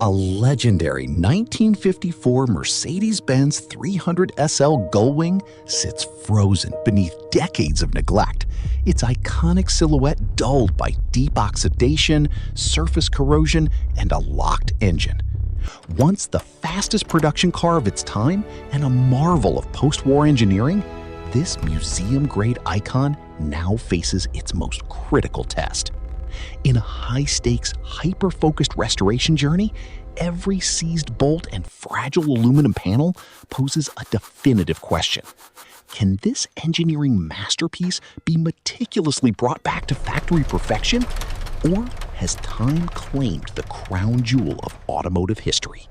A legendary 1954 Mercedes-Benz 300 SL Gullwing sits frozen beneath decades of neglect, its iconic silhouette dulled by deep oxidation, surface corrosion, and a locked engine. Once the fastest production car of its time and a marvel of post-war engineering, this museum-grade icon now faces its most critical test. In a high-stakes, hyper-focused restoration journey, every seized bolt and fragile aluminum panel poses a definitive question. Can this engineering masterpiece be meticulously brought back to factory perfection? Or has time claimed the crown jewel of automotive history?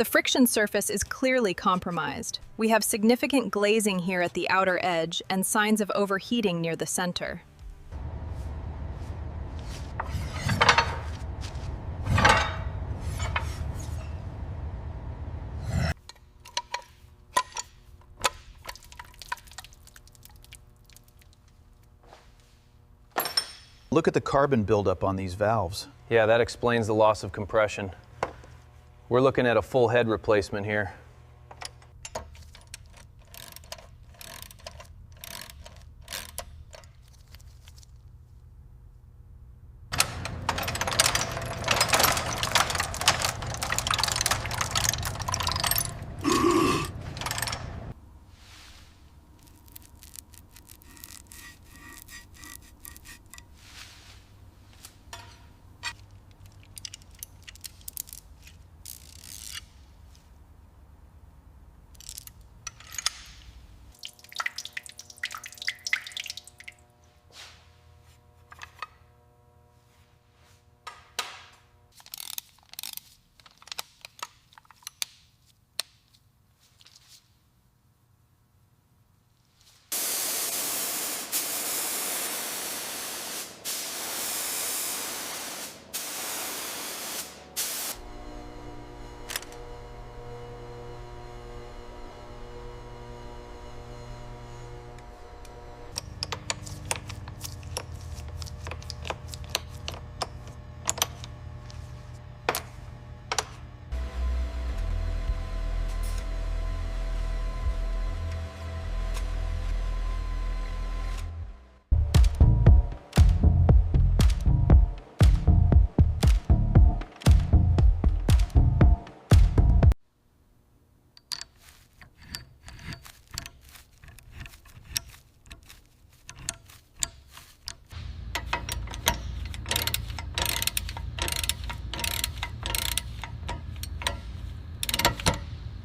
The friction surface is clearly compromised. We have significant glazing here at the outer edge and signs of overheating near the center. Look at the carbon buildup on these valves. Yeah, that explains the loss of compression. We're looking at a full head replacement here.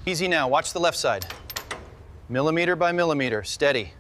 Easy now, watch the left side. Millimeter by millimeter, steady.